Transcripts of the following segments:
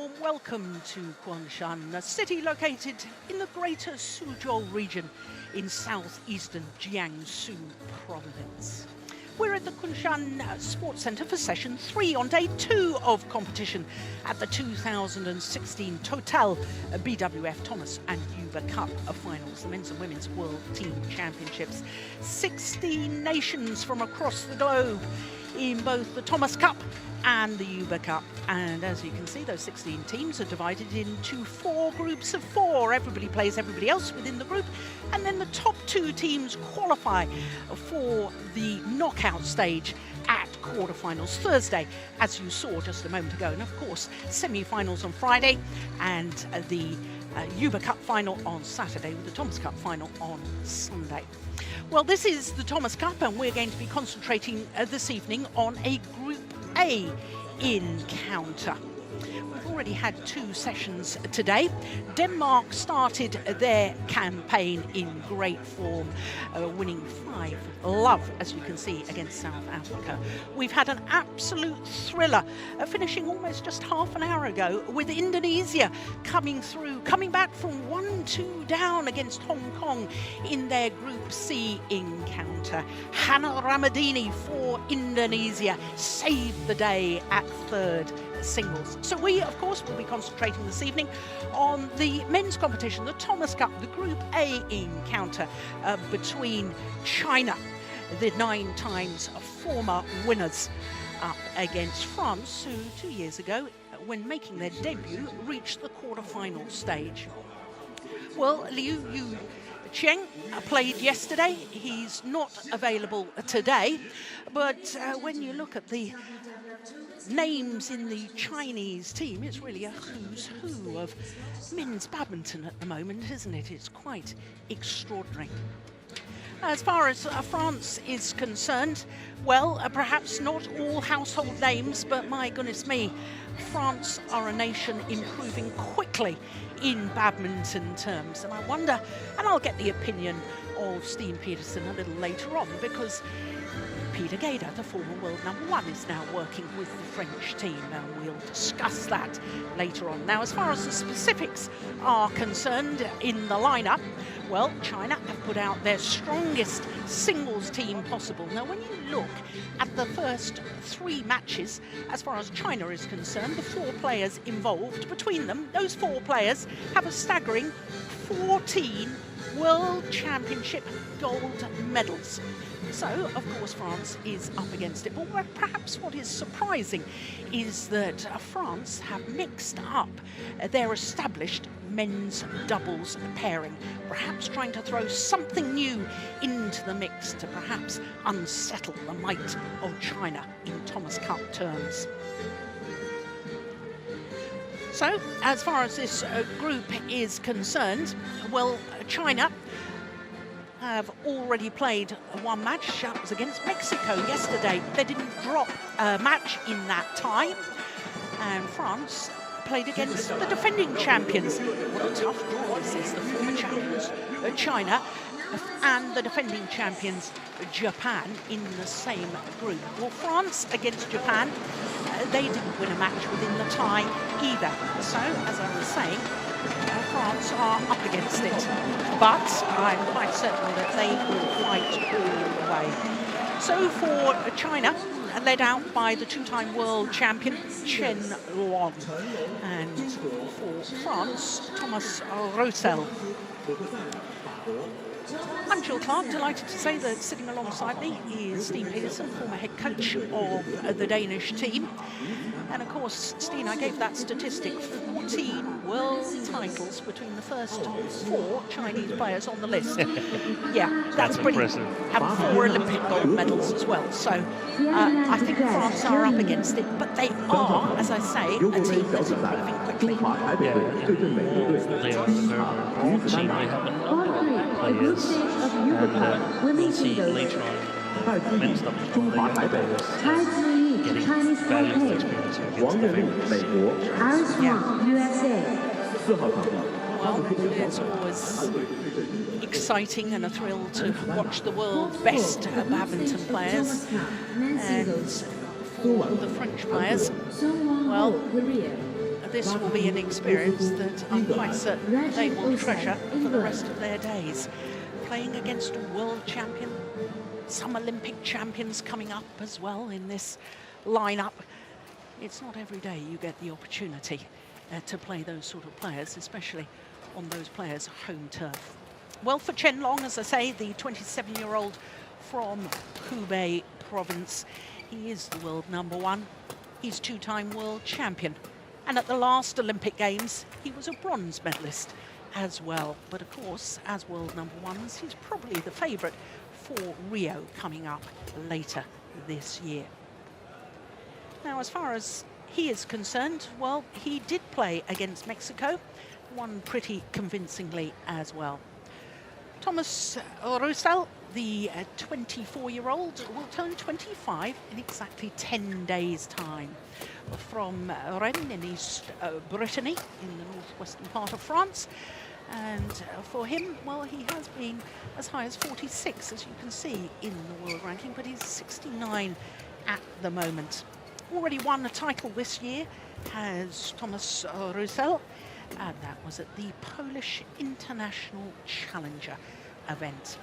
warm welcome to Kunshan, a city located in the greater Suzhou region in southeastern Jiangsu province. We're at the Kunshan Sports Centre for session 3 on day 2 of competition at the 2016 Total BWF Thomas and Uber Cup finals, the men's and women's world team championships. 16 nations from across the globe in both the Thomas Cup and the Uber Cup, and as you can see, those 16 teams are divided into 4 groups of 4. Everybody plays everybody else within the group, and then the top 2 teams qualify for the knockout stage at quarterfinals Thursday, as you saw just a moment ago, and of course semi-finals on Friday and the Uber Cup final on Saturday, with the Thomas Cup final on Sunday. Well, this is the Thomas Cup, and we're going to be concentrating this evening on a Group A encounter. We've already had 2 sessions today. Denmark started their campaign in great form, winning 5-0, as you can see, against South Africa. We've had an absolute thriller, finishing almost just half an hour ago, with Indonesia coming back from 1-2 down against Hong Kong in their Group C encounter. Hannah Ramadini for Indonesia saved the day at third singles. So we, of course, will be concentrating this evening on the men's competition, the Thomas Cup, the Group A encounter between China, the 9 times former winners, up against France, who 2 years ago, when making their debut, reached the quarter-final stage. Well, Chen played yesterday. He's not available today, but when you look at the names in the Chinese team, it's really a who's who of men's badminton at the moment, isn't it? It's quite extraordinary. As far as France is concerned, well, perhaps not all household names, but my goodness me, France are a nation improving quickly in badminton terms. And I wonder, and I'll get the opinion of Steen Petersen a little later on, because Peter Gader, the former world #1, is now working with the French team, and we'll discuss that later on. Now, as far as the specifics are concerned in the lineup, well, China have put out their strongest singles team possible. Now, when you look at the first 3 matches, as far as China is concerned, the 4 players involved, between them, those 4 players have a staggering 14 World Championship gold medals. So, of course, France is up against it. But perhaps what is surprising is that France have mixed up their established men's doubles pairing, perhaps trying to throw something new into the mix to perhaps unsettle the might of China in Thomas Cup terms. So, as far as this group is concerned, well, China have already played 1 match. That was against Mexico yesterday. They didn't drop a match in that tie. And France played against the defending champions. What a tough draw this is. The former champions, China, and the defending champions, Japan, in the same group. Well, France against Japan, they didn't win a match within the tie either. So, as I was saying, France are up against it, but I'm quite certain that they will fight all the way. So for China, led out by the 2-time world champion Chen, and for France, Thomas Rouxel. I'm Jill Clark, delighted to say that sitting alongside me is Steen Petersen, former head coach of the Danish team. And of course, Steen, I gave that statistic, 14 world titles between the first 4 Chinese players on the list. Yeah, that's pretty impressive. And 4 Olympic gold medals as well. So I think France are up against it, but they are, as I say, a team that's improving quickly. Yeah, they are a very broad team. They have a number of players, and we'll see later on in the men's doubles they have players getting valuable experience against their favorites. Well, it's always exciting and a thrill to watch the world's best badminton players. And for the French players, well, this will be an experience that I'm quite certain they will treasure for the rest of their days. Playing against a world champion, some Olympic champions coming up as well in this lineup. It's not every day you get the opportunity to play those sort of players, especially on those players' home turf. Well, for Chen Long, as I say, the 27-year-old from Hubei province, he is the world #1. He's two-time world champion. And at the last Olympic Games, he was a bronze medalist as well. But of course, as world #1s, he's probably the favourite for Rio coming up later this year. Now, as far as he is concerned, well, he did play against Mexico, won pretty convincingly as well. Thomas Rouxel, the 24-year-old, will turn 25 in exactly 10 days' time. From Rennes in East Brittany, in the northwestern part of France. And for him, well, he has been as high as 46, as you can see in the world ranking, but he's 69 at the moment. Already won a title this year has Thomas Rouxel, and that was at the Polish International Challenger event.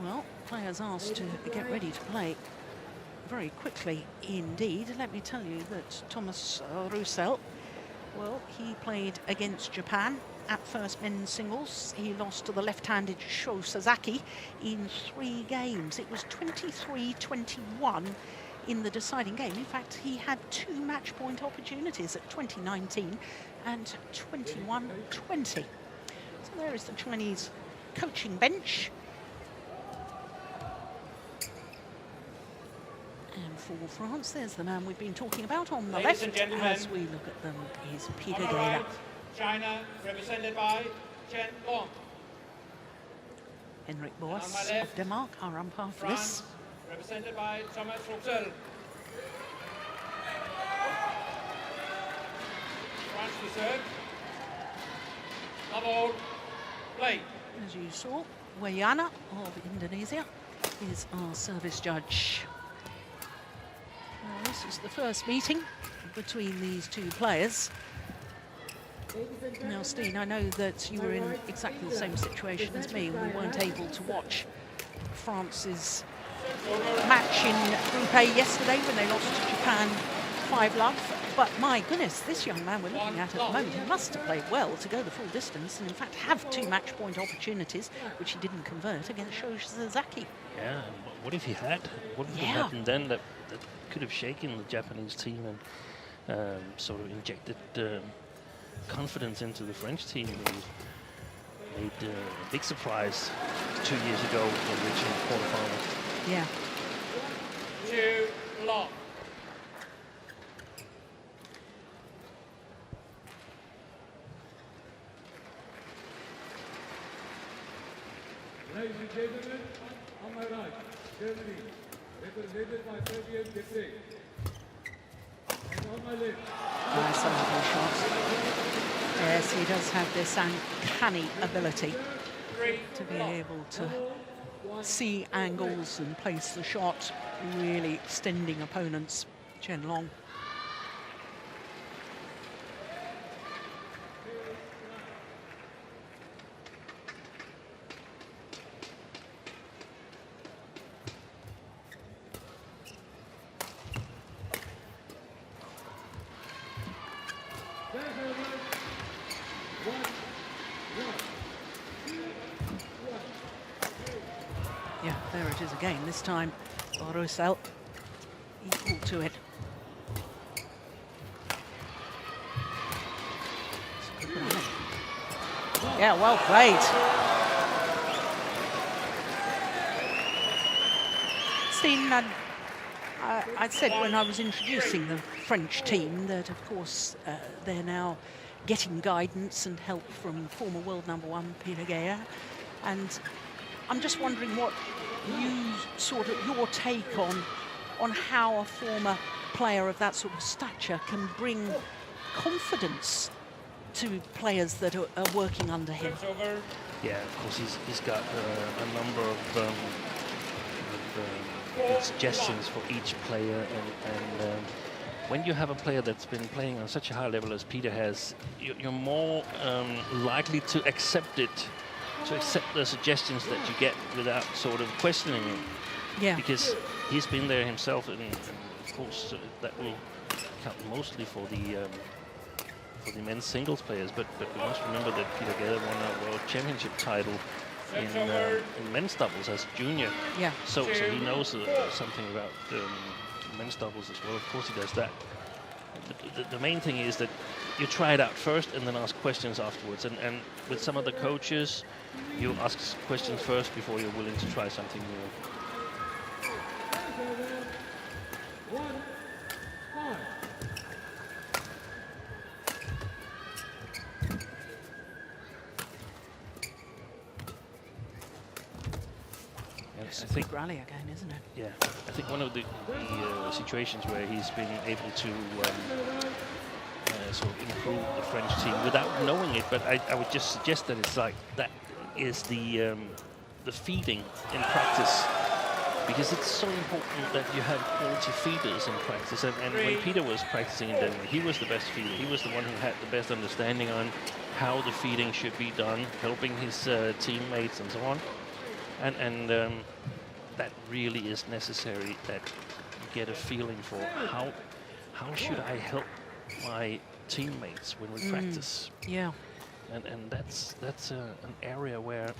Well, players asked to get ready to play very quickly indeed. Let me tell you that Thomas Rouxel, well, he played against Japan at first men's singles. He lost to the left-handed Sho Sasaki in 3 games. It was 23-21 in the deciding game. In fact, he had 2 match point opportunities at 2019 and 21-20. So there is the Chinese coaching bench. And for France, there's the man we've been talking about on the left. As we look at them is Peter Gale. China, represented by Chen Long. Henrik Boas of Denmark, our umpire for this. Represented by Thomas Rouxel. France to serve. Double play. As you saw, Wayana of Indonesia is our service judge. This is the first meeting between these two players. Now, Steen, I know that you were in exactly the same situation as me. We weren't able to watch France's match in Group A yesterday when they lost to Japan 5-love. But my goodness, this young man we're looking at the moment, he must have played well to go the full distance and in fact have 2 match point opportunities, which he didn't convert against Sho Sasaki. Yeah, what if he had? What if it happened then that could have shaken the Japanese team and sort of injected confidence into the French team? They made a big surprise 2 years ago when reaching the quarterfinals. Yeah. 2 long. Ladies and gentlemen, on my right, Germany, represented by Fabian Depre. And on my left, Nice lovely shot. Yes, he does have this uncanny ability to be able to see angles and place the shot, really extending opponents. Chen Long. Yeah, there it is again. This time, Rouxel equal to it. Yeah, well played. Steen, I said when I was introducing the French team that, of course, they're now getting guidance and help from former world #1 Peter Gale, and I'm just wondering what your take on how a former player of that sort of stature can bring confidence to players that are working under him. Yeah, of course, he's got a number of suggestions for each player, and when you have a player that's been playing on such a high level as Peter has, you're more likely to accept it, to accept the suggestions that you get without sort of questioning it. Yeah. Because he's been there himself, and of course that will count mostly for the men's singles players. But we must remember that Peter Gade won a world championship title in men's doubles as junior. Yeah. So he knows something about men's doubles as well. Of course he does that. The main thing is that you try it out first and then ask questions afterwards. And with some of the coaches, you ask questions first before you're willing to try something new. It's a big rally again, isn't it? Yeah, I think one of the situations where he's been able to sort of improve the French team without knowing it, but I would just suggest that it's like that is the feeding in practice, because it's so important that you have quality feeders in practice. And when Peter was practicing in Denmark, he was the best feeder. He was the one who had the best understanding on how the feeding should be done, helping his teammates and so on. And that really is necessary, that you get a feeling for how should I help my teammates when we practice. Yeah. And that's an area where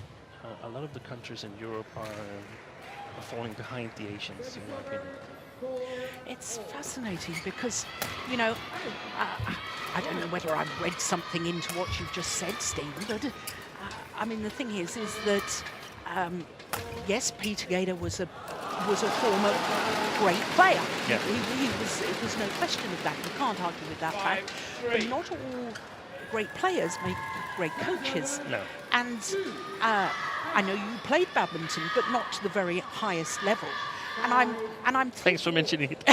a lot of the countries in Europe are falling behind the Asians, in my opinion. It's fascinating because, you know, I don't know whether I've read something into what you've just said, Steve, but I mean, the thing is that yes, Peter Gade was a former great player. Yeah. It was no question of that. You can't argue with that fact. But not all great players make great coaches. No. And I know you played badminton, but not to the very highest level. And I'm Thanks for mentioning it.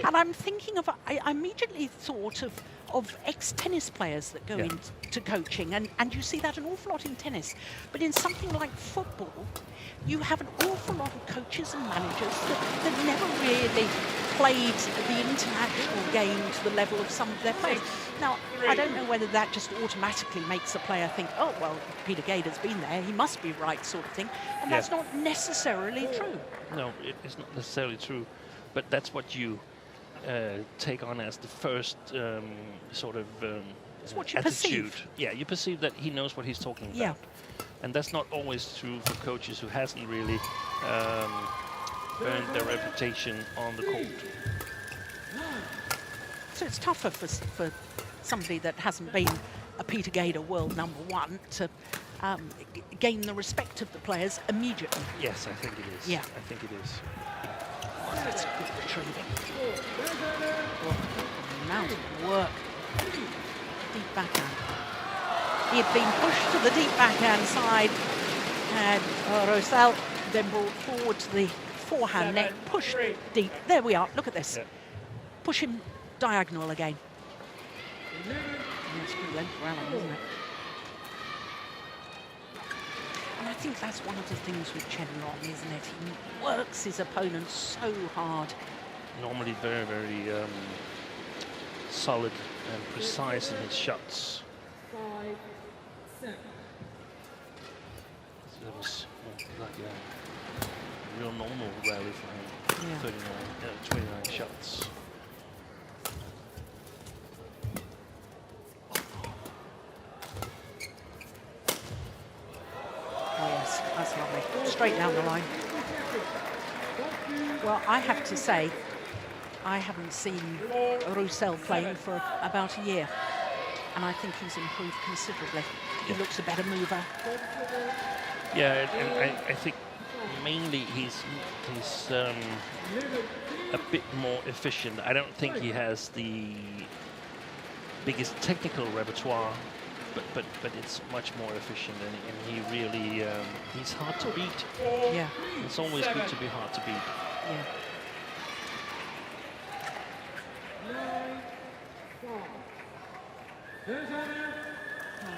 and I'm thinking of, I immediately thought of ex-tennis players that go into coaching, and you see that an awful lot in tennis. But in something like football, you have an awful lot of coaches and managers that never really played the international game to the level of some of their players. Now, I don't know whether that just automatically makes a player think, oh, well, Peter Gade has been there, he must be right, sort of thing. And that's not necessarily true. No, it's not necessarily true. But that's what you take on as the first sort of It's what you attitude. perceive. Yeah, you perceive that he knows what he's talking about. Yeah. And that's not always true for coaches who hasn't really earned their reputation on the court. So it's tougher for somebody that hasn't been a Peter Gade world #1 to gain the respect of the players immediately. Yes, I think it is. Yeah. I think it is. Oh, that's good retrieving. Oh, amount of work. Deep backhand. He had been pushed to the deep backhand side, and Rouxel then brought forward to the forehand net, pushed deep. There we are, look at this. Yeah. Push him diagonal again. That's good length for Alan, isn't it? And I think that's one of the things with Chen, isn't it? He works his opponent so hard. Normally very, very solid and precise in his shots. 5-7. So that was like a real normal rally for him. Yeah. 29 shots. Oh yes, that's lovely. Straight down the line. Well, I have to say, I haven't seen Rouxel playing for about a year, and I think he's improved considerably. He looks a better mover. Yeah, and I think mainly he's a bit more efficient. I don't think he has the biggest technical repertoire, but it's much more efficient, and he really he's hard to beat. Yeah. It's always good to be hard to beat. Yeah.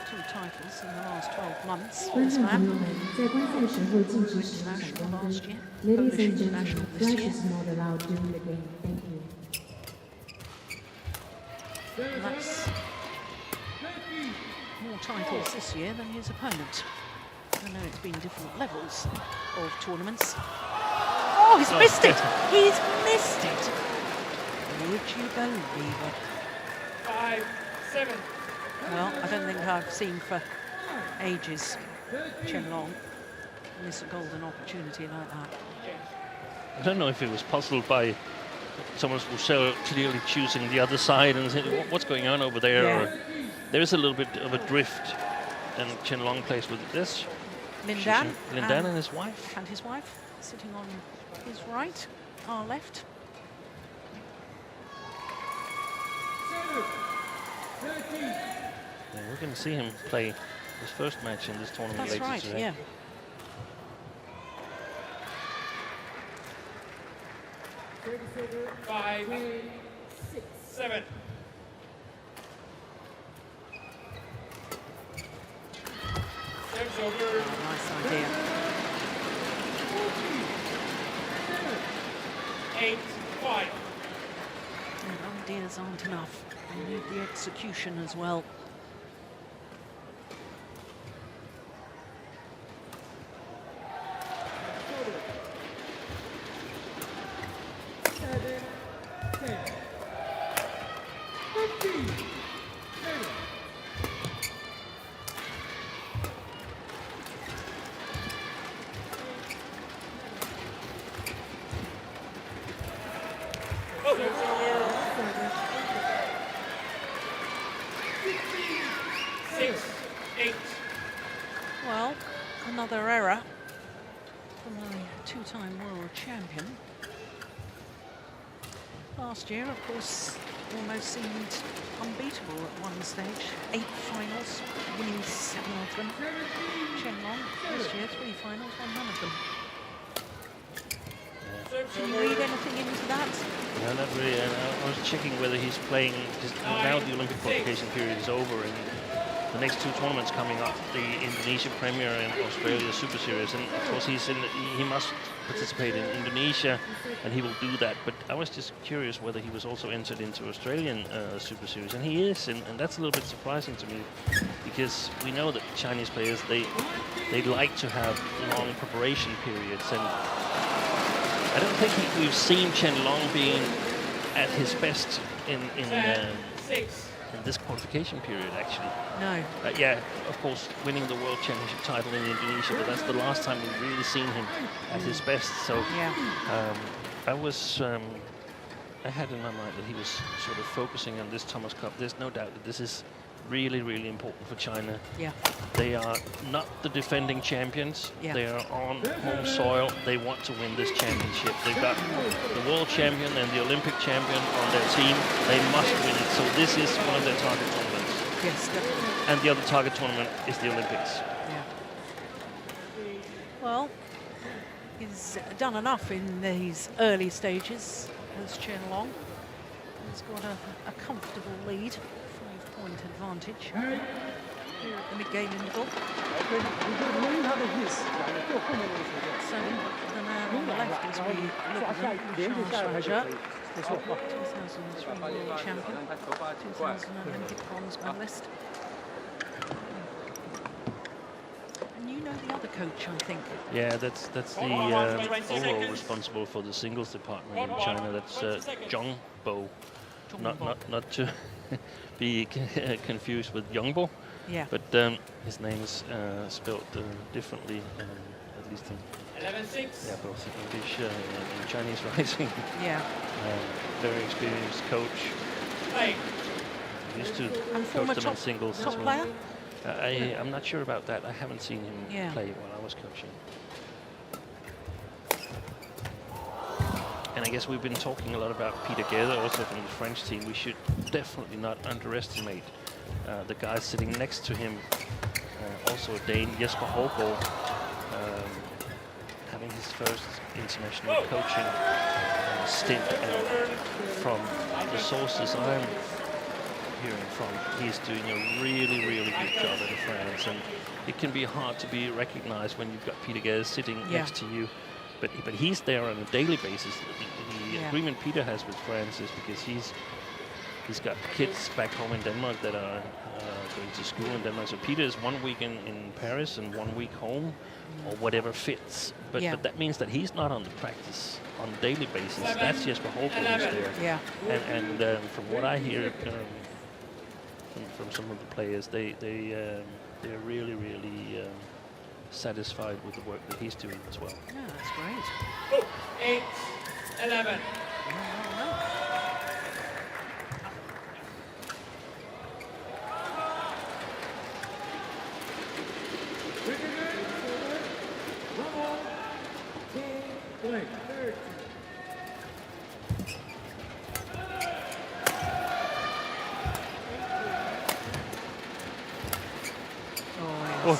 2 titles in the last 12 months for this 观众朋 man. 友们，在观赛时候禁止使用闪光灯。Ladies and gentlemen, flash is not allowed during the game. Thank you. And that's more titles this year than his opponent. I know it's been different levels of tournaments. Oh, he's missed it! He's missed it! Would you believe it? 5-7. Well, I don't think I've seen for ages Chen Long miss a golden opportunity like that. I don't know if he was puzzled by Thomas Rouxel clearly choosing the other side and saying, what's going on over there? Yeah. Or there is a little bit of a drift, and Chen Long plays with this. Lindan And his wife. And his wife sitting on his right, our left. Yeah, we're going to see him play his first match in this tournament That's later right, today. yeah. Five, 7. Service over. Nice idea. 8-5. And ideas aren't enough. You need the execution as well. Service over. 6-8. Well, another error from the two-time world champion. Last year, of course, almost seemed unbeatable at one stage. 8 finals, winning 7 of them. Chen Long, this year, 3 finals, won none of them. Can you read anything into that? No, not really. I was checking whether he's playing, because now the Olympic qualification period is over, and the next 2 tournaments coming up, the Indonesia Premier and Australia Super Series, and of course he must participate in Indonesia, and he will do that. But I was just curious whether he was also entered into Australian Super Series, and he is, and that's a little bit surprising to me, because we know that Chinese players, they like to have long preparation periods, and I don't think we've seen Chen Long being at his best in this qualification period, actually. No. Yeah, of course, winning the World Championship title in Indonesia, but that's the last time we've really seen him at his best. So Yeah. I had in my mind that he was sort of focusing on this Thomas Cup. There's no doubt that this is really, really important for China. Yeah. They are not the defending champions. Yeah. They are on home soil. They want to win this championship. They've got the world champion and the Olympic champion on their team. They must win it. So this is one of their target tournaments. Yes, definitely. And the other target tournament is the Olympics. Yeah. Well, he's done enough in these early stages as Chen Long. He's got a comfortable lead, 5-point advantage here at the mid-game interval. So the man on the left as we look at them, Chen 2003 world champion, 2000 Olympic bronze medalist. And you know the other coach, I think. Yeah, that's the overall responsible for the singles department in China. That's Zhong Bo. Not to be confused with Yongbo. Yeah. But his name is spelled differently, at least in 11-6. both in English and Chinese writing. Yeah. Very experienced coach. 8. Used to And coach former them in singles top as well. player? I'm not sure about that. I haven't seen him play while I was coaching. And I guess we've been talking a lot about Peter Gede, also from the French team. We should definitely not underestimate the guy sitting next to him, also a Dane, Jesper Hågaard, having his first international coaching stint. And from the sources I'm hearing from, he's doing a really, really good job in France. And it can be hard to be recognized when you've got Peter Gede sitting next to you. But he's there on a daily basis. The agreement Peter has with France is because he's he's got kids back home in Denmark that are going to school in Denmark. So Peter is 1 week in Paris and 1 week home, or whatever fits. But that means that he's not on the practice on a daily basis. That's Jesper Holgaard who's there. Yeah. And from what I hear from some of the players, they're really satisfied with the work that he's doing as well. Yeah, that's great. 8-11. Oh,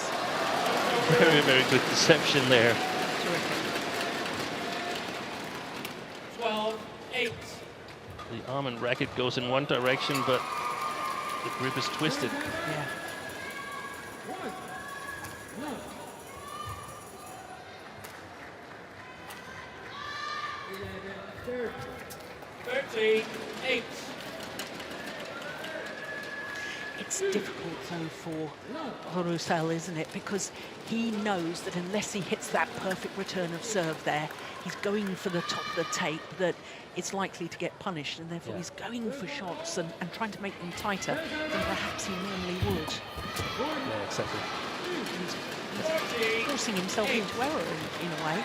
very good deception there. Terrific. 12-8. The arm and racket goes in one direction, but the grip is twisted. Yeah. 13-8. It's difficult though for Rouxel, isn't it? Because he knows that unless he hits that perfect return of serve there, he's going for the top of the tape, that it's likely to get punished, and therefore he's going for shots and trying to make them tighter than perhaps he normally would. Yeah, exactly. He's forcing himself into error in a way.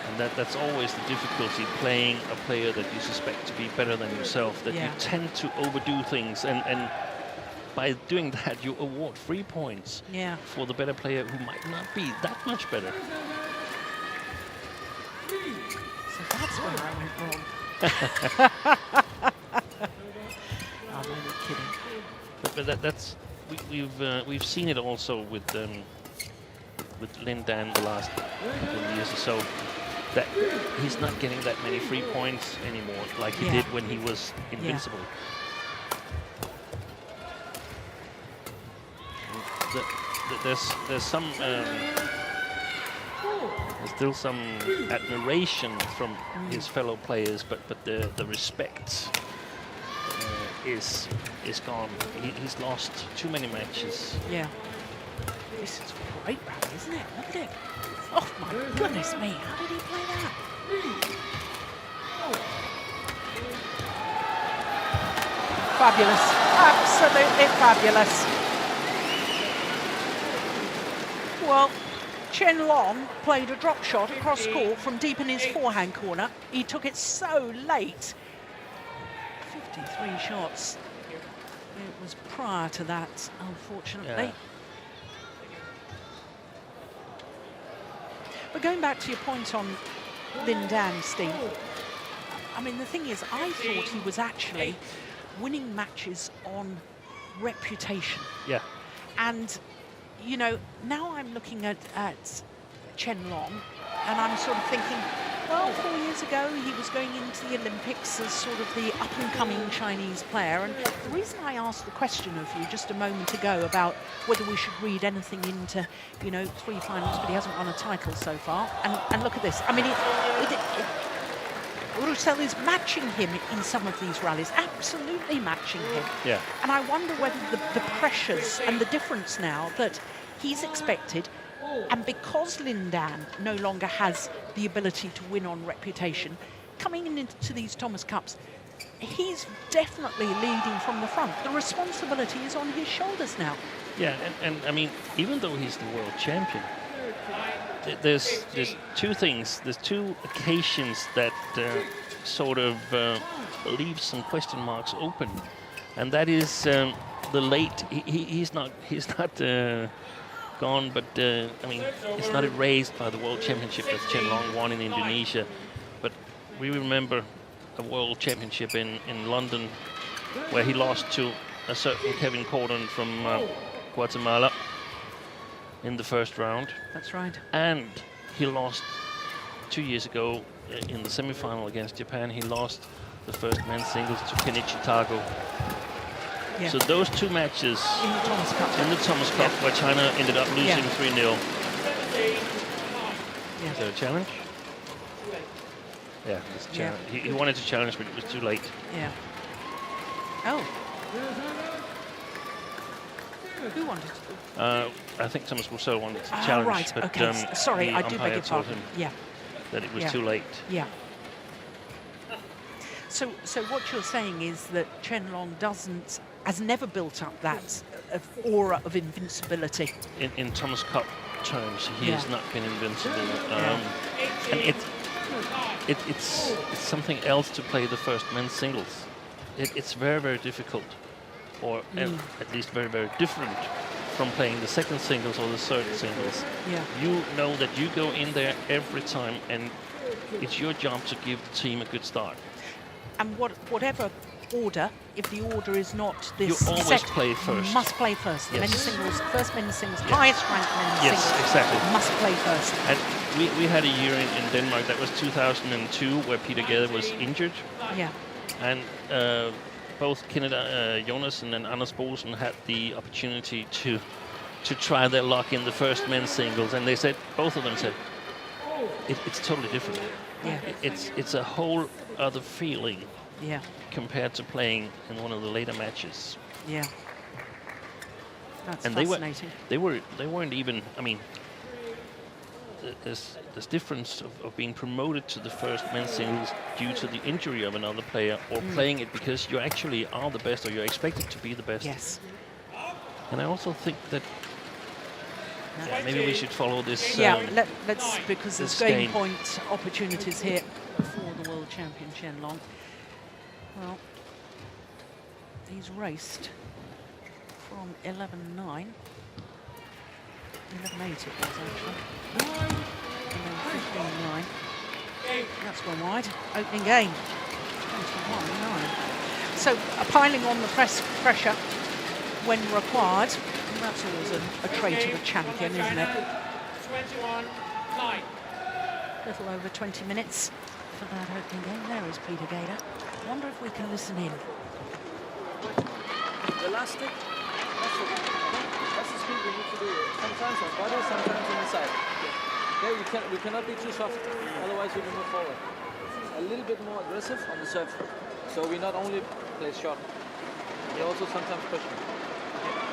And that's always the difficulty, playing a player that you suspect to be better than yourself, that you tend to overdo things, and by doing that you award 3 points for the better player who might not be that much better. So that's where I went wrong. I'm only kidding. But that's we've seen it also with Lin Dan the last couple of years or so, that he's not getting that many free points anymore like he did when he was invincible. There's some there's still some admiration from his fellow players, but the respect is gone. He's lost too many matches. Yeah. This is a great rally, isn't it? Look at it. Oh my goodness me, how did he play that? Fabulous. Absolutely fabulous. Well, Chen Long played a drop shot across court from deep in his forehand corner. He took it so late. 53 shots. It was prior to that, unfortunately. Yeah. But going back to your point on Lin Dan, Steve, I mean, the thing is, I thought he was actually winning matches on reputation. Yeah. And, you know, now I'm looking at Chen Long, and I'm sort of thinking, well, 4 years ago, he was going into the Olympics as sort of the up-and-coming Chinese player. And the reason I asked the question of you just a moment ago about whether we should read anything into, you know, 3 finals, but he hasn't won a title so far. And look at this. I mean, Rouxel is matching him in some of these rallies, absolutely matching him. Yeah. And I wonder whether the pressures and the difference now that he's expected, and because Lin Dan no longer has the ability to win on reputation, coming into these Thomas Cups, he's definitely leading from the front. The responsibility is on his shoulders now. Yeah, and I mean, even though he's the world champion, there's 2 things. There's 2 occasions that sort of leave some question marks open, and that is the late. He's not gone, but I mean, it's not erased by the World Championship that Chen Long won in Indonesia. But we remember a World Championship in London where he lost to a certain Kevin Corden from Guatemala in the first round. That's right. And he lost 2 years ago in the semi-final against Japan. He lost the first men's singles to Kenichi Tago. Yeah. So those 2 matches In the Thomas Cup. Where China ended up losing 3-0. Yeah. Is there a challenge? Yeah, it's he wanted to challenge, but it was too late. Yeah. Oh. Who wanted to? I think Thomas Rouxel wanted to Ah, challenge, right, but okay. Sorry, the I do beg umpire your told pardon. him Yeah, that it was Yeah. too late. yeah. So what you're saying is that Chen Long has never built up that aura of invincibility. In Thomas Cup terms, he Yeah. has not been invincible. Yeah. And it's something else to play the first men's singles. It's very, very difficult, or at least very, very different from playing the second singles or the third singles. Yeah. You know that you go in there every time, and it's your job to give the team a good start. And whatever order, if the order is not this You always set, play first. you must play first. The Yes. men's singles, first men's singles, Yes. highest ranked men's Yes, singles, exactly. must play first. And we had a year in Denmark, that was 2002, where Peter Gade was injured. Yeah. And both Kenneth Jonassen and Anders Boesen had the opportunity to try their luck in the first men's singles, and they said, both of them said, it's totally different. Yeah. It's a whole other feeling Yeah. compared to playing in one of the later matches. Yeah. That's And fascinating. they weren't even. I mean, there's difference of being promoted to the first men's singles due to the injury of another player, or playing it because you actually are the best, or you're expected to be the best. Yes. And I also think that maybe we should follow this. Yeah, let's, because there's this game game. point opportunities here for the world champion Chen Long. Well, he's raced from 11.9, 11.8 it was actually, and then 15.9. That's gone wide. Opening game, 21.9. So piling on the pressure when required. And that's always a trait of a champion, isn't it? 21-9. Little over 20 minutes for that opening game. There is Peter Gade. I wonder if we can listen in. The last stick, that's the speed we need to do. Sometimes on body, sometimes on the side. Okay, we cannot be too soft, otherwise we will move forward. A little bit more aggressive on the serve. So we not only play short, we also sometimes push.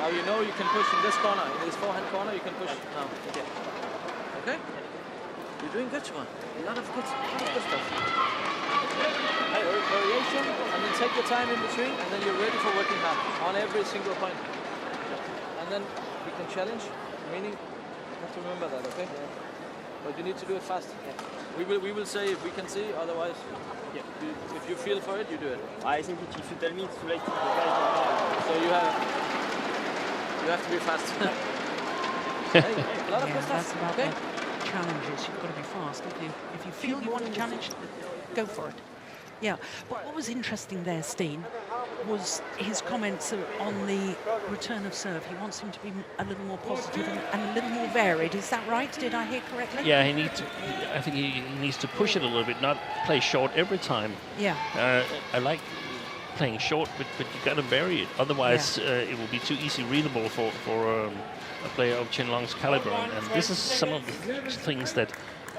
Now you know you can push in this corner, in this forehand corner, you can push now. Okay? You're doing good, Siobhan. A lot of good stuff. Hey, variation, and then take your time in between, and then you're ready for working hard on every single point. And then we can challenge, meaning you have to remember that, okay? But you need to do it fast. We will say if we can see, otherwise, if you feel for it, you do it. I think if you tell me it's too late, So you have to be fast. Hey, a lot of good That's stuff, about okay? the challenges. You've got to be fast. If you feel you want to challenge, go for it. Yeah. But what was interesting there, Steen, was his comments on the return of serve. He wants him to be a little more positive and a little more varied. Is that right? Did I hear correctly? Yeah, I think he needs to push it a little bit, not play short every time. Yeah. I like playing short, but you got to vary it. Otherwise, it will be too easy readable for a player of Chen Long's caliber. And this is some of the things that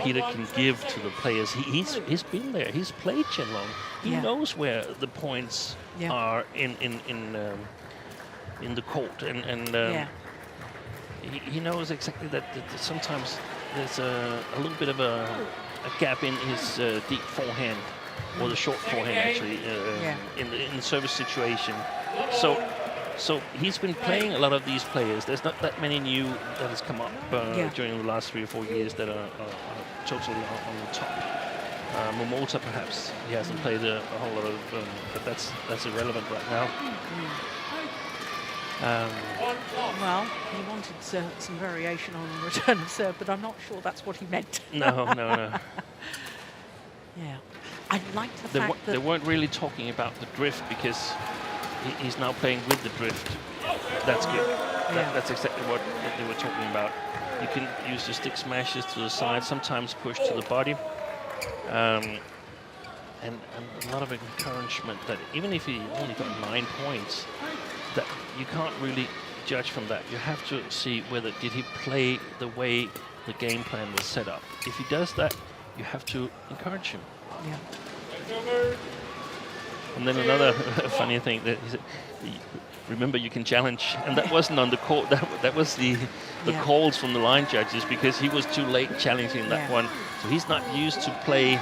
Peter can give to the players. He's been there. He's played Chen Long. He knows where the points are in the court, and he knows exactly that sometimes there's a little bit of a gap in his deep forehand, or the short forehand actually, in the service situation. So he's been playing a lot of these players. There's not that many new that has come up during the last 3 or 4 years that are totally on the top. Momota perhaps, he hasn't played a whole lot of, but that's irrelevant right now. Well, he wanted some variation on the return of serve, but I'm not sure that's what he meant. No. Yeah. I like the fact that they weren't really talking about the drift, because he's now playing with the drift. That's good. That's exactly what they were talking about. You can use the stick smashes to the side, sometimes push to the body. And a lot of encouragement that even if he only got 9 points, that you can't really judge from that. You have to see whether did he play the way the game plan was set up. If he does that, you have to encourage him. Yeah. And then another funny thing that he said, remember you can challenge, and that wasn't on the court. That was the calls from the line judges because he was too late challenging that one. So he's not used to play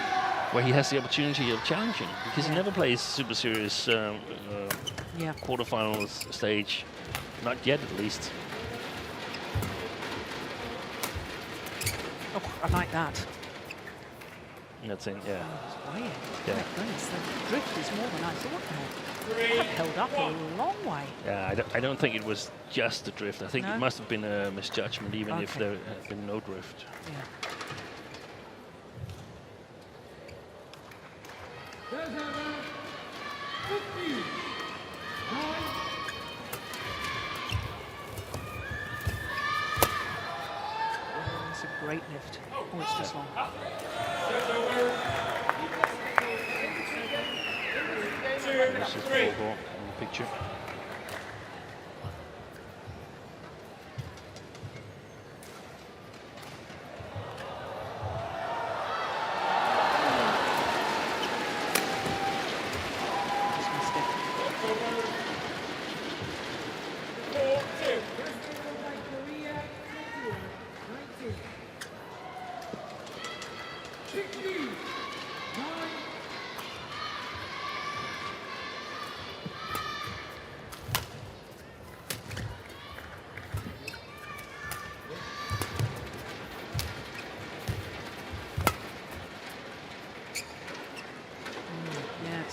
where he has the opportunity of challenging because he never plays Super Series quarterfinals stage, not yet at least. Oh, I like that. That's it, yeah. Oh, yeah. Yeah. My goodness, the drift is more than I thought there. That held up a long way. Yeah, I don't think it was just the drift. I think it must have been a misjudgment, even if there had been no drift. Yeah. It's a great lift. Oh, it's just long. This is full ball in the picture.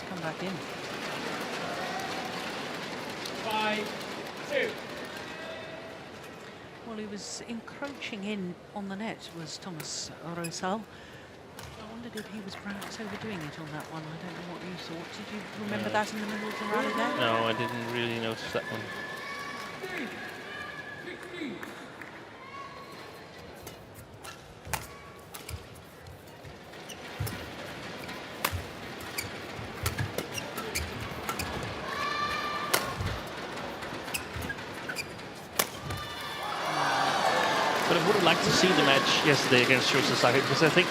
Come back in. 5-2. Well, he was encroaching in on the net, was Thomas Rouxel. I wondered if he was perhaps overdoing it on that one. I don't know what you thought. Did you remember that in the middle of the rally there? No, I didn't really notice that one. But I would have liked to see the match yesterday against Sho Sasaki because I think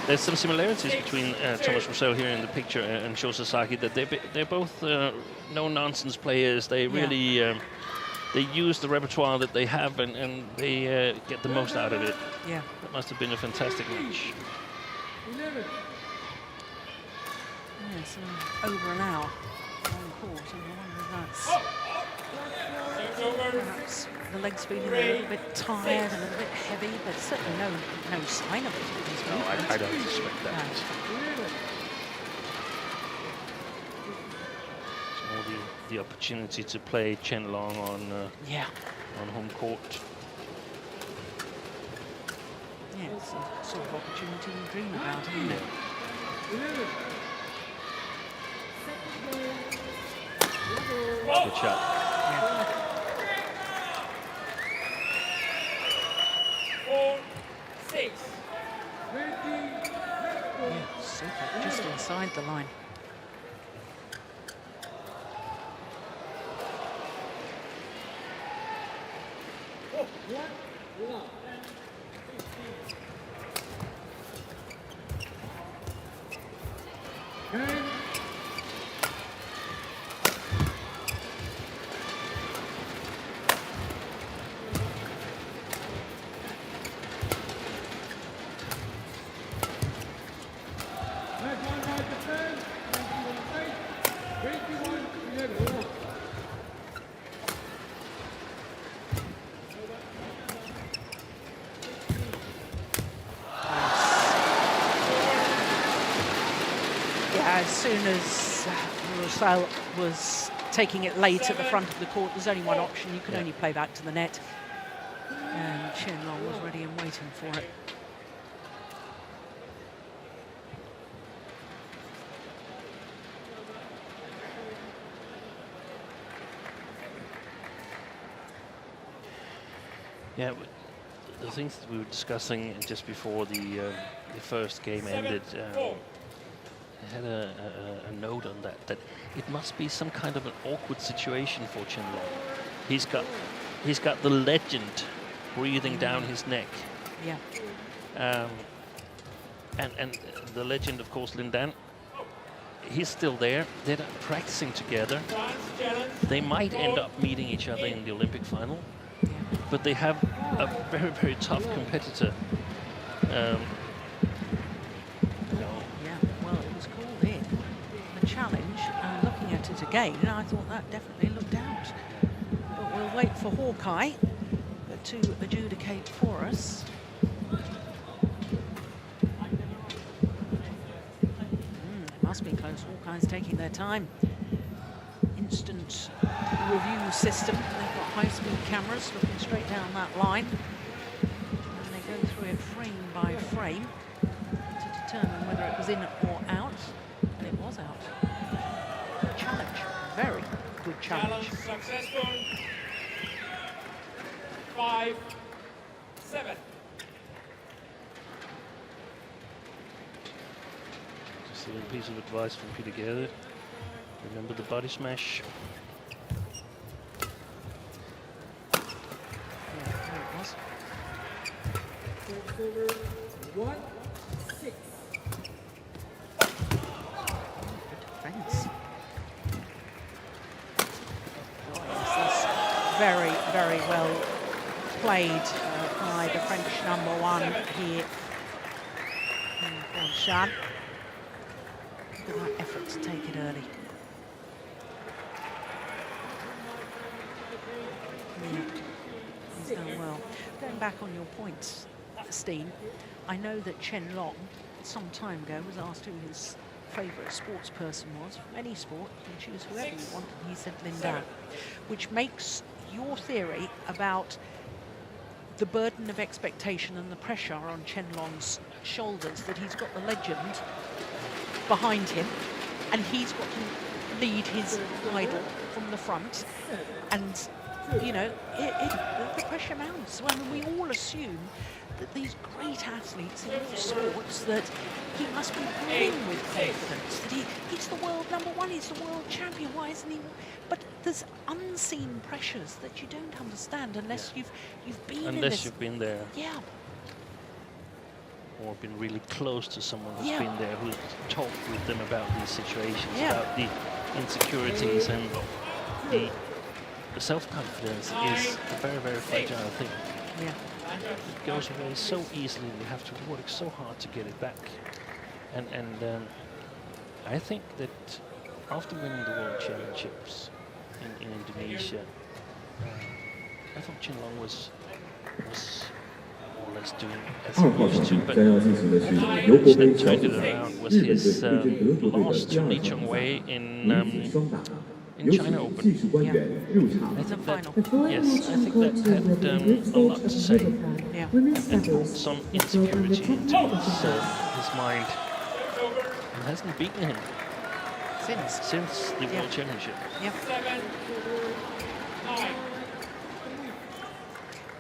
there's some similarities between Thomas Rouxel here in the picture and Sho Sasaki, that they're both no-nonsense players. They really they use the repertoire that they have and they get the most out of it. Yeah. That must have been a fantastic match. Yes, over an hour on court, and I wonder if that's perhaps the legs feeling a little bit tired and a little bit heavy, but certainly no sign of it with his movement. I don't suspect that. No. So the opportunity to play Chen Long on home court. Yeah, it's a sort of opportunity you dream about, isn't it? Good shot. 4-6. Yeah, super. Just inside the line. As soon as Rouxel was taking it late at the front of the court, there's only one option. You can only play back to the net. And Chen Long was ready and waiting for it. Yeah, the things that we were discussing just before the first game ended, I had a note on that it must be some kind of an awkward situation for Chen Long. He's got the legend breathing down his neck. Yeah. And the legend, of course, Lin Dan. he's still there. They're practicing together. They might end up meeting each other in the Olympic final, but they have a very, very tough competitor. Yeah, well, it was called in the challenge, and looking at it again, I thought that definitely looked out. But we'll wait for Hawkeye to adjudicate for us. It must be close. Hawkeye's taking their time. Instant review system. They've got high-speed cameras looking straight down that line. And they go through it frame by frame to determine whether it was in or out. And it was out. Challenge. Very good challenge. Challenge successful. 5-7. Just a little piece of advice from Peter Gerrit. Remember the body smash. Yeah, there it was. Defense. Oh, yes, that's very, very well played by the French #1 here in Chen. Look at that effort to take it early. Yeah, he's done well. Going back on your points, Steen, I know that Chen Long, some time ago, was asked who his favourite sports person was. From any sport, you can choose whoever you want, and he said Linda, which makes your theory about the burden of expectation and the pressure on Chen Long's shoulders, that he's got the legend behind him, and he's got to lead his idol from the front, and you know, the pressure mounts. When we all assume that these great athletes in all sports, that he must be brimming with confidence, that he's the world #1, he's the world champion, why isn't he? But there's unseen pressures that you don't understand unless you've been in this. Unless you've been there. Yeah. Or been really close to someone who's been there, who's talked with them about these situations, about the insecurities, and the self-confidence is a very, very fragile thing. Yeah. It goes away so easily, and you have to work so hard to get it back. And I think that after winning the World Championships in Indonesia, I thought Chen Long was more or less doing as he used to, but which then turned it around was his loss to Lee Chong-wei in China Open. I think that, yes, I think that had a lot to say, and brought some insecurity into his mind, and hasn't beaten him since the World Championship. Yeah.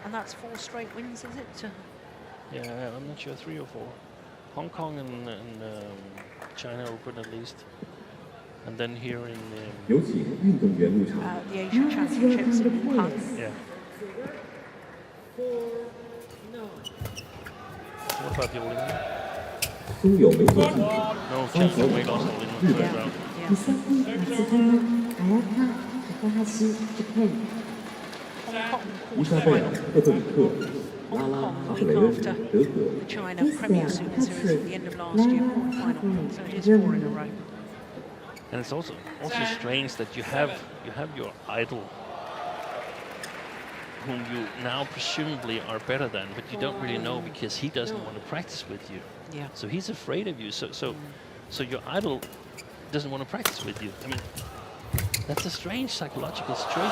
And that's 4 straight wins, is it? Yeah, I'm not sure, 3 or 4. Hong Kong and China Open at least. And then here in the Asian Championships in Wuhan. Yeah. What about the Olympic? No, Chen Long-wei lost the Olympic first round. Hong Kong week after the China Premier Super Series at the end of last year, quarterfinal. So it is 4 in a row. And it's also strange that you have your idol, whom you now presumably are better than, but you don't really know because he doesn't want to practice with you. Yeah. So he's afraid of you. So your idol doesn't want to practice with you. I mean, that's a strange psychological situation.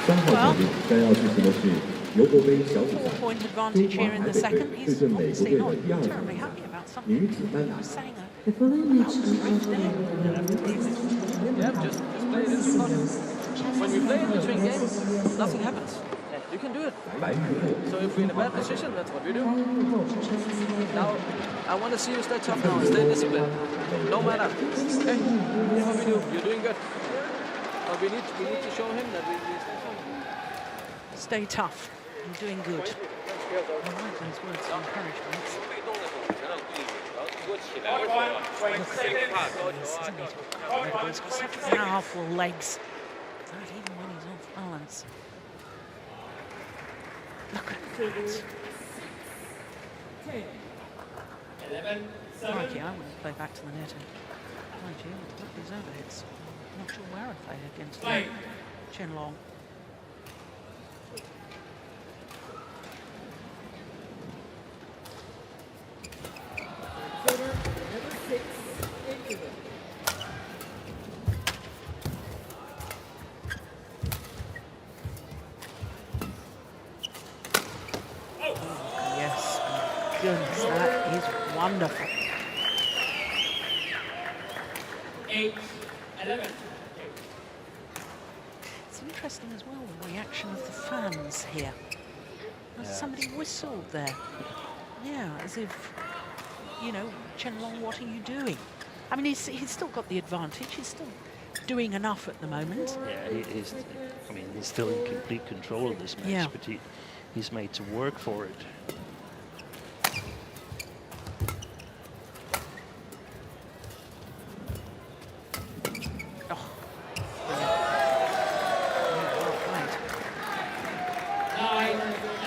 Well, 4-point advantage here in the second. He's obviously not terribly happy about something. He was saying the following match is just play it in the corner. When we play in between games, nothing happens. You can do it. So if we're in a bad position, that's what we do. Now, I want to see you stay tough now and stay disciplined. No matter. Okay? Here's what we do. You're doing good. But we need to show him that we stay tough. Stay tough. You're doing good. I like those words of encouragement. He's got such powerful legs. That even when he's off balance. Look at that. 11-7. Crikey, I wouldn't play back to the net. Mind you, look at his overheads. I'm not sure where I play against Chen Long. Yes, my goodness, that is wonderful. 8-11. It's interesting as well, the reaction of the fans here. Somebody whistled there. Yeah, as if, you know, Chen Long, what are you doing? I mean, he's still got the advantage. He's still doing enough at the moment. Yeah, he's still in complete control of this match, but he's made to work for it. Oh, brilliant. Yeah, well played.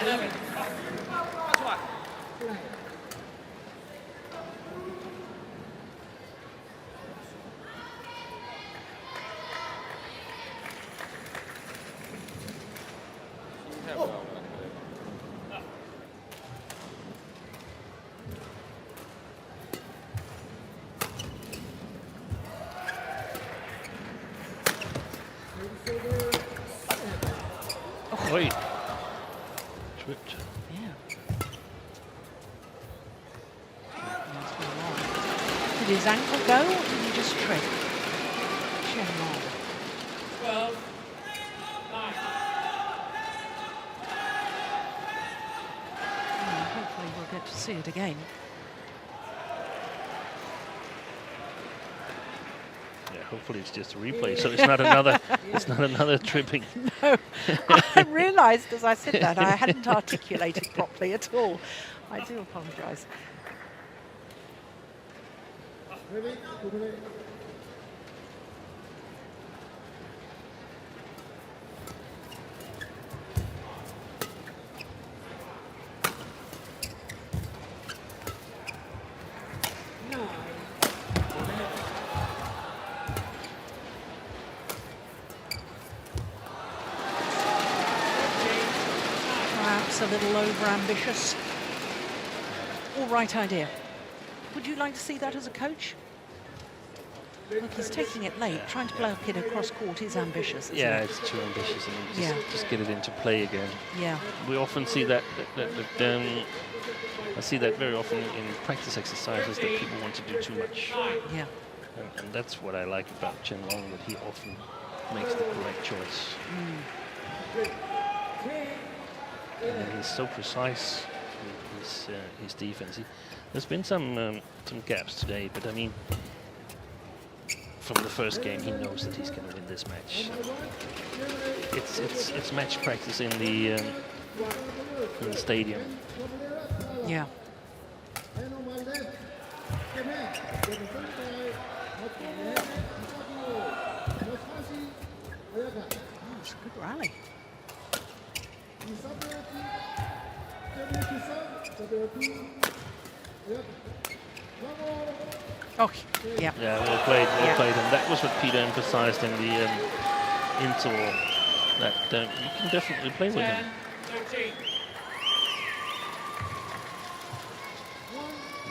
9-11. Wait. Tripped. Yeah. That's been long. Did his ankle go, or did he just trip? Chen Long. 12-9. Hopefully we'll get to see it again. Yeah, hopefully it's just a replay, so it's not another. It's not another tripping. No, I realised as I said that I hadn't articulated properly at all. I do apologise. Perhaps a little over-ambitious. All right idea. Would you like to see that as a coach? Look, he's taking it late. Trying to block it across court is ambitious. Isn't Yeah, it? it's too ambitious, and just get it into play again. Yeah. We often see that I see that very often in practice exercises, that people want to do too much. Yeah. And that's what I like about Chen Long, that he often makes the correct choice. And he's so precise with his defense. There's been some gaps today, but I mean, from the first game, he knows that he's going to win this match. It's match practice in the stadium. Yeah. Oh, it's a good rally. Oh, yeah. Yeah, well played, and that was what Peter emphasized in the interval, that you can definitely play with him. 10-13.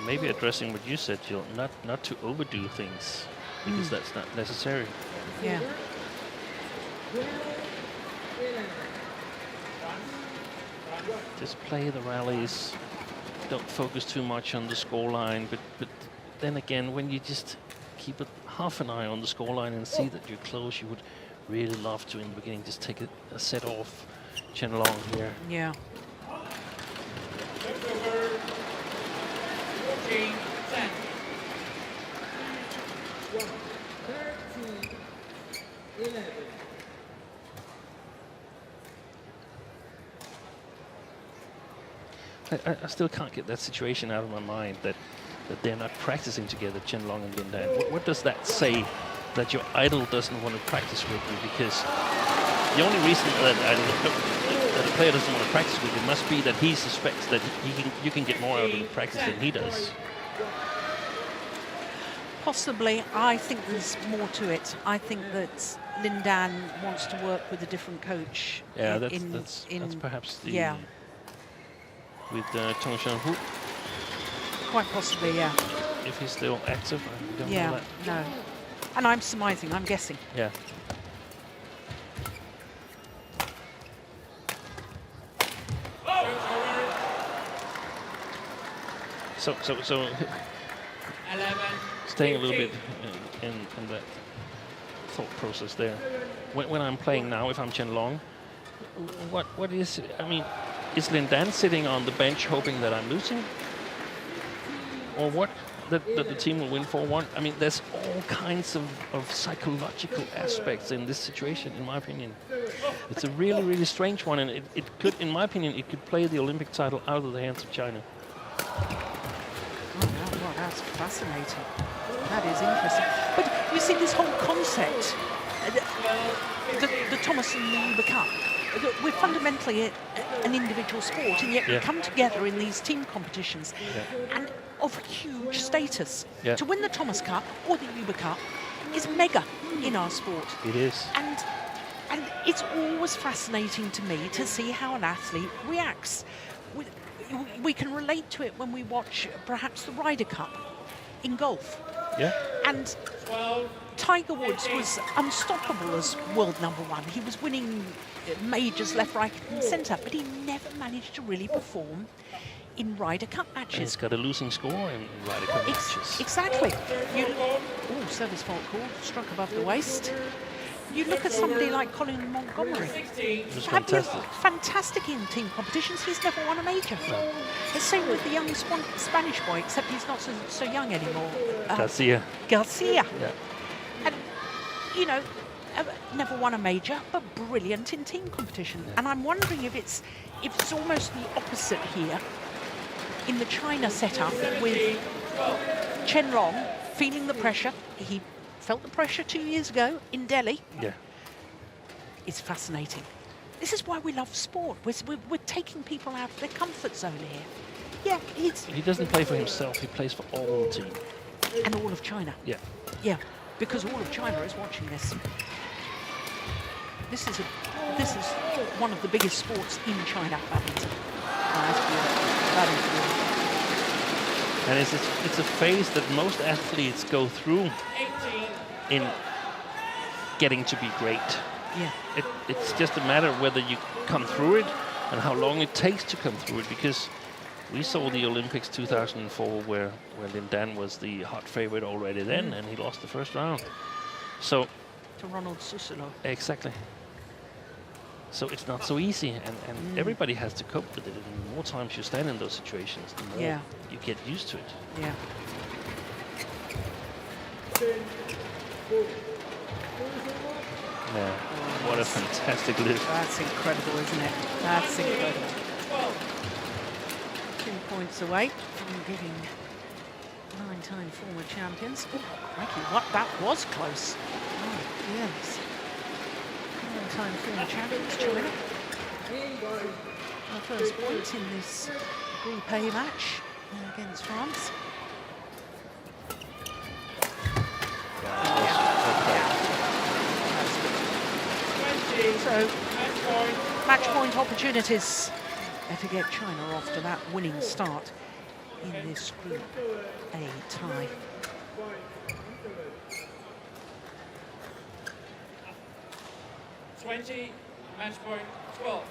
Maybe addressing what you said, Jill, not to overdo things, because that's not necessary. Yeah. Just play the rallies. Don't focus too much on the scoreline, but then again, when you just keep half an eye on the scoreline and see that you're close, you would really love to in the beginning just take a set off Chen Long here. Yeah. 14-10. I still can't get that situation out of my mind that they're not practicing together, Chen Long and Lin Dan. What does that say that your idol doesn't want to practice with you? Because the only reason that a player doesn't want to practice with you must be that he suspects that you can get more out of the practice than he does. Possibly. I think there's more to it. I think that Lin Dan wants to work with a different coach. Yeah, that's perhaps the... Yeah. With Tong Shan-hu. Quite possibly, yeah. If he's still active, I don't know that. No. And I'm surmising, I'm guessing. Yeah. So 11. staying a little bit in that thought process there. When I'm playing now, if I'm Chen Long, what is, I mean, is Lin Dan sitting on the bench hoping that I'm losing? Or what? That the team will win 4-1? I mean, there's all kinds of psychological aspects in this situation, in my opinion. It's a really, really strange one, and it could, in my opinion, it could play the Olympic title out of the hands of China. Oh, that's fascinating. That is interesting. But you see, this whole concept, the Thomas and the Uber Cup, we're fundamentally an individual sport, and yet we come together in these team competitions, and of huge status. To win the Thomas Cup or the Uber Cup is mega in our sport. It is. And it's always fascinating to me to see how an athlete reacts. We can relate to it when we watch perhaps the Ryder Cup in golf. Yeah. And Tiger Woods was unstoppable as world #1. He was winning majors left, right and centre, but he never managed to really perform in Ryder Cup matches. And he's got a losing score in Ryder Cup matches. Exactly. Service fault call, struck above the waist. You look at somebody like Colin Montgomery. It was fantastic. Fantastic in team competitions. He's never won a major. No. The same with the young Spanish boy, except he's not so young anymore. Garcia. Yeah. And, you know, never won a major, but brilliant in team competition. Yeah. And I'm wondering if it's almost the opposite here in the China setup with Chen Long feeling the pressure. He felt the pressure 2 years ago in Delhi. Yeah. It's fascinating. This is why we love sport. We're taking people out of their comfort zone here. Yeah, He doesn't play for himself, he plays for all the team. And all of China. Yeah. Yeah, because all of China is watching this. This is one of the biggest sports in China, badminton. That's beautiful. That is beautiful. And it's a phase that most athletes go through in getting to be great. Yeah. It's just a matter of whether you come through it and how long it takes to come through it, because we saw the Olympics 2004 where Lin Dan was the hot favorite already then, and he lost the first round. So To Ronald Susilo. exactly. So it's not so easy, and everybody has to cope with it. And the more times you stand in those situations, the more you get used to it. Yeah. Yeah. What a fantastic lift. That's incredible, isn't it? That's incredible. 2 points away from giving 9-time former champions. Oh, crikey, that was close. Oh, yes. 9-time former champions, China. Our first point in this Group A match against France. So, match point opportunities to get China off to that winning start in this Group A tie. Match point 12.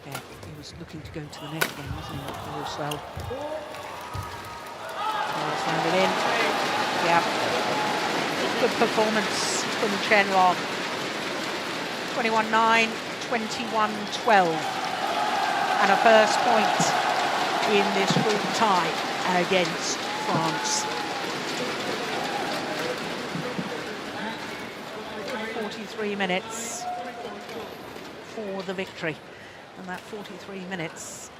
Yeah, he was looking to go to the net again, wasn't he, Rouxel? It's landed in. Yeah. Good performance from Chen Long. 21-9, 21-12. And a first point in this group tie against France. 43 minutes for the victory. And that 43 minutes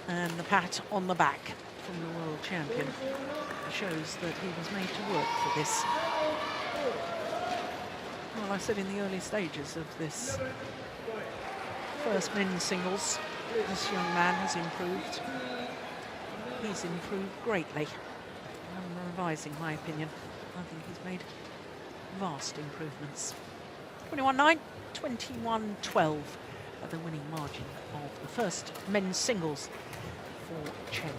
and the pat on the back from the world champion shows that he was made to work for this. Well, I said in the early stages of this first men's singles, this young man has improved. He's improved greatly. I'm revising my opinion. I think he's made vast improvements. 21-9, 21-12 are the winning margin of the first men's singles for Chen.